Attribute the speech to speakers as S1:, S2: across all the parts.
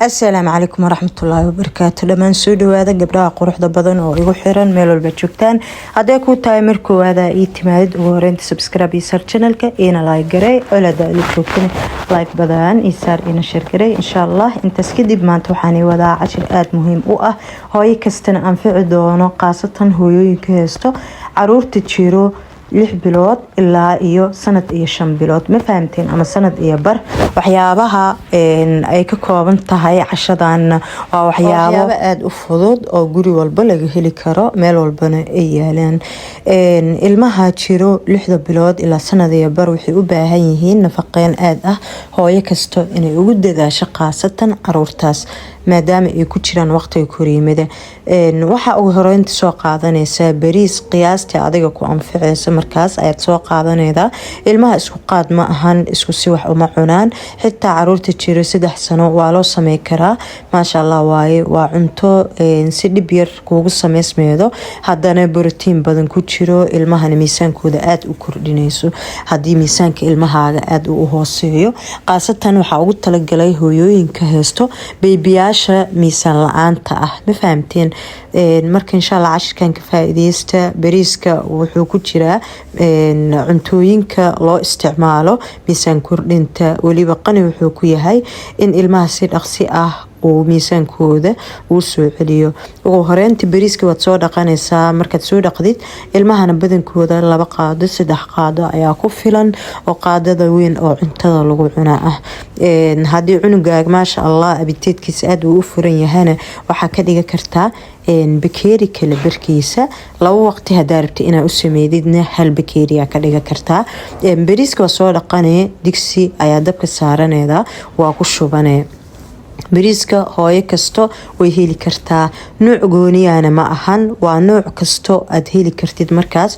S1: السلام عليكم ورحمة الله وبركاته. لما نسودو هذا قبلها قروح بدن أو يقول حيران ميلو البتشوكتان هذا كو تايمركو هذا اعتماد ورنت سبسكرايب يسار channelك إنا لايك جري ولا ده اللي تشوفني لايك بدن يسار إنا شير جري إن شاء الله أنت سكدي بما توحاني وذا عشر مهم هاي كستنا أنفع دونه قاسة هو يكستو عرور تشيرو 6 bilood ilaa iyo sanad iyo 5 bilood ma fahamteen ama sanad iyo bar waxyaabaha ay ka kooban tahay cashadan waa waxyaabo aad u fudud oo guri walba laga heli karo meel walbana ay yaalaan ilmaha jiro 6 bilood ilaa sanad iyo bar waxay u baahan yihiin nafaqeyn aad ah hooyo kasto inay ugu dadaasho qaasatan caruurtaas maadaama ay ku jiraan waqtiga koriimada waxa ugu horeynta soo qaadanaysa bariis qiyaastii adiga ku anficaysa markaas ayaad soo qaadanaydaa ilmaha isku qaad ma ahan isku si wax uma cunaan xitaa caruurta jiro 3 sano waa loo sameey karaa maasha Allah waaye waa cunto si dhib yar kuugu sameysmeedo haddana borotiin badan ku jiro ilmahana miisaankooda aad u kordhinayso haddii miisaanka ilmahaaga aad u hooseeyo qaasatan waxa ugu talagalay hooyooyinka heesto beebiyaasha miisaan la'aanta ah ma fahamteen marka insha Allah cashirkan ka faa'iideysta bariiska wuxuu ku jiraa cuntooyinka loo isticmaalo miisaan kordhinta waliba qani wuxuu ku yahay in ilmaha si dhaqsi ah oo miisaankooda uu soo celiyo ugu horeyntii bariiska waad soo dhaqanaysaa markaad soo dhaqdid ilmahana badankooda 2 qaado 3 qaado ayaa ku filan oo qaadada weyn oo cuntada lagu cunaa ah haddii cunugaaga maasha Allah abiteedkiisa aad u furan yahana waxa ka dhiga kartaa bakeeri kala barkiisa 2 waqti hadaa rabti inaad u sameeydidna hal bakeeri ka dhiga kartaa bariiska soo dhaqanay digsi ayaa dabka saaranayda waa ku shubanay bariiska hooyo kasto way heli kartaa nooc gooniyana ma ahan waa nooc kasto aad heli kartid markaas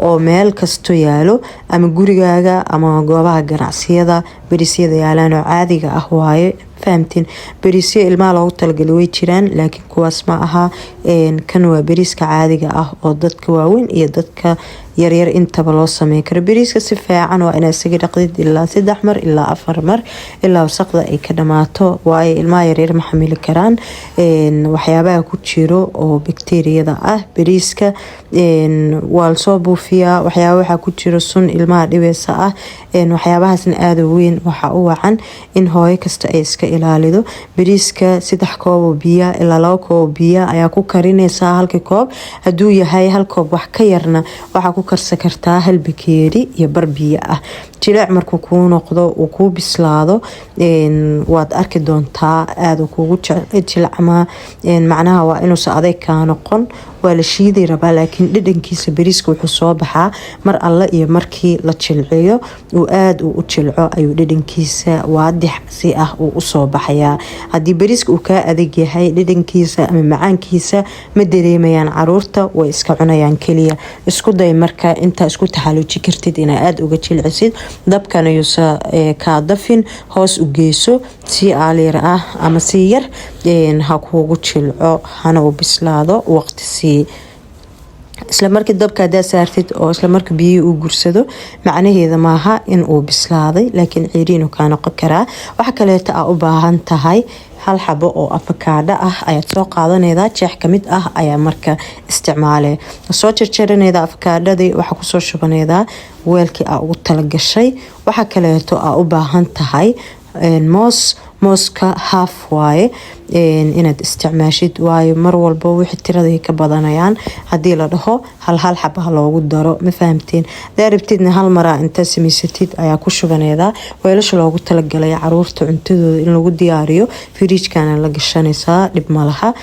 S1: oo meel kasto yaalo ama gurigaaga ama goobaha ganacsiyada bariisyada yaalaan oo caadiga ah waaye fahamtiin bariisyo ilmaha loogu talagalay way jiraan laakiin kuwaas ma aha kan waa bariiska caadiga ah oo dadka waaweyn iyo dadka yaryar intaba loo sameey karo bariiska si fiican waa inaad isaga dhaqdid ilaa 3 mar ilaa 4 mar ilaa wasaqda ay ka dhamaato waayo ilmaha yaryar ma xamili karaan waxyaabaha ku jiro oo bakteeriyada ah bariiska waa soo buufiyaa waxyaabaha ku jiro sun ilmaha dhibeysa ah waxyaabahaasna aad u weyn waxa u wacan in hooyo kasta ay iska ilaalido bariiska 3 koob oo biyo ilaa 2 koob biyo ayaa ku karinaysaa halka koob haduu yahay hal koob wax ka yarna waxa ku karsan kartaa hal bakeeri iyo bar biyo ah jilaac markuu ku noqdo oo ku bislaado waad arki doontaa aad kuugu jilacma macnaha waa inuu saaday ka noqon waa la shiiday rabaa laakiin dhadhankiisa bariiska wuxuu soo baxaa mar alla iyo markii la jilciyo oo aad u jilco ayuu dhadhankiisa waadix si ah u soo baxaya hadii bariiska uu ka adag yahay dhadhankiisa ama macaankiisa ma dareemayaan caruurta way iska cunayaan kaliya isku day marka inta isku taxaluuji kartid in aad uga jilcisid dabkana yuusa ka dafin hoos u geyso si aaliyar ah ama si yar ha kuugu jilco hana u bislaado waqti si isla markii dabka aad saartid oo isla markii biyo uu gursado macnaheedu maaha in uu bislaaday laakiin ciiriin uu ka noqon karaa waxa kale oo u baahan tahay hal xabo oo avocado ah ayaad soo qaadanaydaa jeex kamid ah ayaa marka isticmaalay soo jarjaranaydaa avocadada waxa ku soo shubanaydaa weelkii aad ugu tala gashay waxa kale oo u baahan tahay mooska half waaye inaad isticmaashid waayo mar walba wixii tirada ka badanayaan hadii la dhaho hal xabo loogu daro ma fahamteen daaribtidna hal mar inta sameysatid ayaa ku shubanaydaa weelasha loogu talagalay caruurta cuntadooda in lagu diyaariyo fridge-kana la gashanaysaa dhib ma laha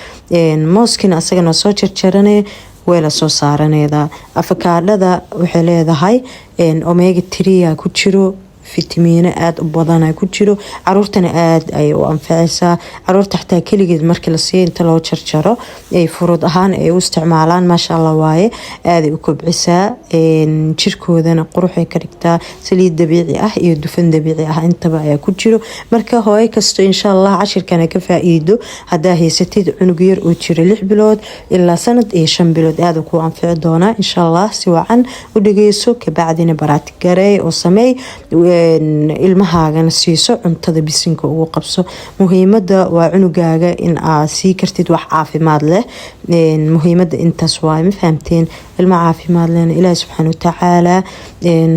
S1: mooskina asagana soo jarjaranay weela soo saaranaydaa avocadada waxay leedahay omega 3 ku jiro فيتامين aad u badan ay ku jiro caruurtana aad ay u anfacaysaa caruurta xataa kaligeed markii la siiyo inta loo jarjaro ay furud ahaan ay u isticmaalaan ma sha Allah waaye aad ay u kobcisaa jirkoodana qurux ay ka dhigtaa saliid dabiici ah iyo dufan dabiici ah intaba ay ku jiro marka hooyo kasto insha Allah cashirkan ka faa'iido hadaa haysatid cunug yar oo jira 6 bilood ilaa sanad iyo 5 bilood aad ku anfici doona insha Allah si wacan u dhageyso ka bacdina baraati garay oo sameey ilmahaagana siiso cuntada bisinka ugu qabso. muhiimada waa cunugaaga in aad sii kartid wax caafimaad leh. muhiimada intaas waa ma fahamteen. ilma caafimaad leh ilaahay subxaanahu wa tacaala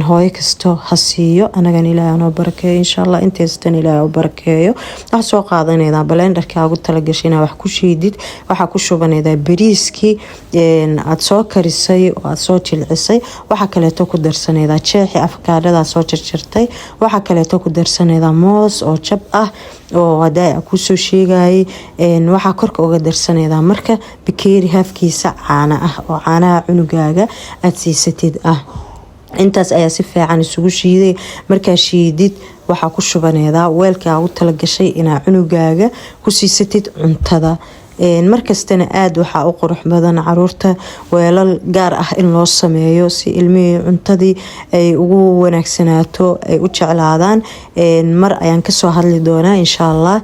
S1: hooyo kasto ha siiyo. anagana ilaahay noo barakeeyo insha Allah. intaastan ilaahay u barakeeyo. wax soo qaadanayda blenderka ugu talagashay inaad wax ku shiidid. waxa ku shubanayda bariiskii aad soo karisay oo aad soo jilcisay. waxa kale ku darsanayda jeexi afkaadhada soo jarjartay. waxa kale ku darsanayda moos oo jab ah oo hadaa ku soo sheegay. waxa korka uga darsanayda marka bakeeri hafkiisa caana ah oo caanaha cunugaaga aad siisatid ah. intaas ayaa si fiican isugu shiiday. markaa shiidid waxa ku shubanayda weelka ugu talagashay inaad cunugaaga ku siisatid cuntada. markastana aad waxa u qurux badan caruurta weelal gaar ah in loo sameeyo si ilmihii cuntadii ay ugu wanaagsanaato ay u jeclaadaan. mar ayaan kasoo hadli doonaa insha Allah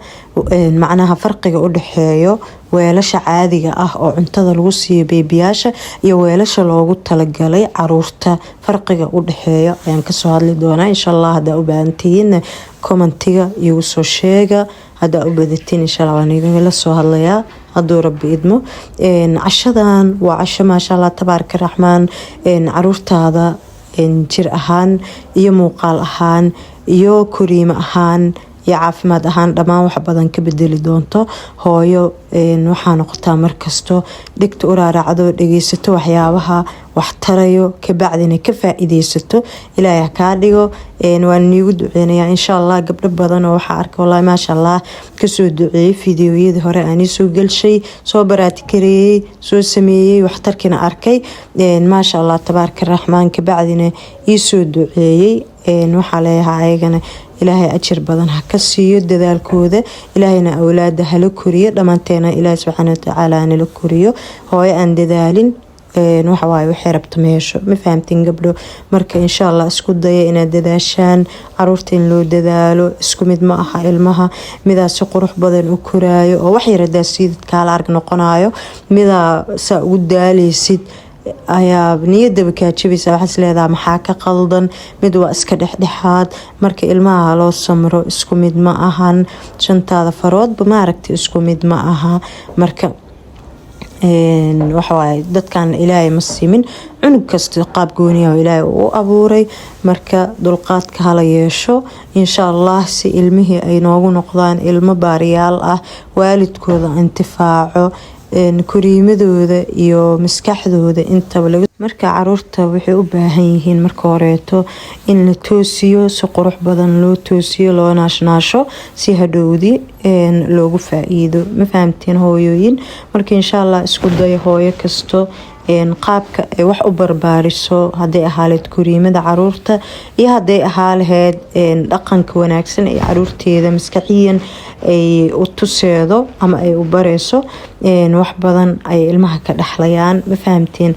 S1: macnaha farqiga u dhaxeeyo weelasha caadiga ah oo cuntada lagu siiyo beebiyaasha iyo weelasha loogu talagalay caruurta. farqiga u dhaxeeyo ayaan kasoo hadli doonaa insha Allah. hadaa u baahantihiin commentiga igu soo sheega. hadaa u badatiin insha Allah waan idinla soo hadlayaa haduu rabbi idmo. cashadan waa casho maasha Allah tabaaraka raxmaan. caruurtaada jir ahaan iyo muuqaal ahaan iyo koriimo ahaan iyo caafimaad ahaan dhammaan wax badan ka bedeli doonto. hooyo waxaa noqotaa markasto dhigta u raaracdo dhageysato waxyaabaha wax tarayo kabacdina ka faa'iideysato. ilaahay kaa dhigo. waan niigu duceynayaa insha Allah. gabdho badan oo waxa arkay wallahi maasha Allah kasoo duceeyay fiidiyoyada hore aan soo galshay soo baraatikareeyay soo sameeyay wax tarkina arkay. maasha Allah tabaaraka raxmaan kabacdina ii soo duceeyay. waxa leeyahay ayagana ilaahay ajir badan ha ka siiyo dadaalkooda. ilaahayna awlaada hala koriyo dhamaanteena ilaahay subxaanahu wa tacaala la koriyo. hooyo aan dadaalin waxa waaye waxay rabto meesho ma fahamtiin gabdho. marka insha Allah isku daya inaad dadaashaan. caruurta in loo dadaalo isku mid ma aha. ilmaha midaa si qurux badan u koraayo oo wax yar hadaa siidid kaala arag noqonayo. midaa saa ugu daaleysid ayaa niyadaba kaa jabaysa. waxaad leedahay maxaa ka qaldan. mid waa iska dhexdhexaad. marka ilmaha loo samro isku mid ma ahan. shantaada faroodba maaragtay isku mid ma aha. marka waxa waaye dadkan ilaahay ma simin. cunug kasta qaab gooniya oo ilaahay u abuuray. marka dulqaadka hala yeesho insha Allah si ilmihii ay noogu noqdaan ilmo baariyaal ah waalidkooda intifaaco koriimadooda iyo maskaxdooda intaba laga. marka caruurta waxay u baahan yihiin marka horeeto in la toosiyo si qurux badan loo toosiyo loo naashnaasho si hadhowdi loogu faa'iido ma fahamteen hooyooyin. marka insha Allah isku day hooyo kasto qaabka ay wax u barbaariso haday ahaaleed koriimada caruurta iyo haday ahaaleed dhaqanka wanaagsan ee caruurteeda maskaxiyan ay u tuseedo ama ay u bareyso wax badan ay ilmaha ka dhaxlayaan ma fahamteen.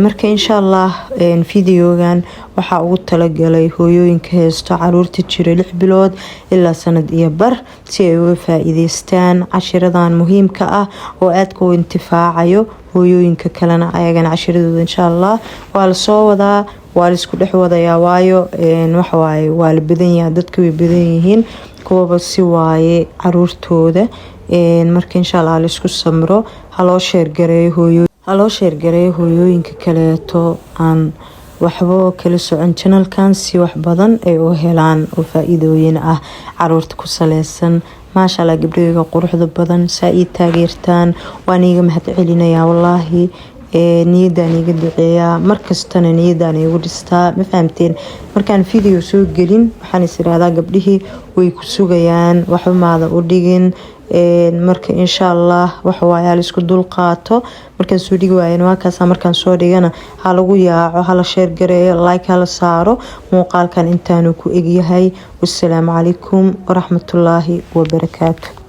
S1: marka insha Allah fiidiyogan waxa ugu talagalay hooyooyinka heesto caruurta jira 6 bilood ilaa sanad iyo bar si ay uga faa'iideystaan cashiradan muhiimka ah oo aad ku intifaacayo. hooyooyinka kalena ayagana cashiradooda insha Allah waa la soo wadaa waa la isku dhex wadayaa waayo waxa waaye waa la badan yahay dadka way badan yihiin kuwa si waaye caruurtooda. marka insha Allah la isku samro haloo sheer gareeyo hooyooyinka kaleeto aan waxba kala socon channelkan si wax badan ay u helaan oo faa'iidooyin ah caruurta ku saleysan. maasha Allah gabdhooyinka quruxda badan saa ii taageertaan waan iiga mahad celinayaa wallahi. niyadaan iga duceeyaa markastana niyadaan igu dhistaa ma fahamteen. markaan video soo gelin waxaan is iraahdaa gabdhihii way ku sugayaan waxba maada u dhigin. marka insha Allah waxa waa la isku dul qaato. markaan soo dhigi waayeen waa kaas. markaan soo dhigana ha lagu yaaco hala share gareeyo like hala saaro. muuqaalkan intaanu ku egyahay. wassalaamu calaykum waraxmatullaahi wabarakaatuh.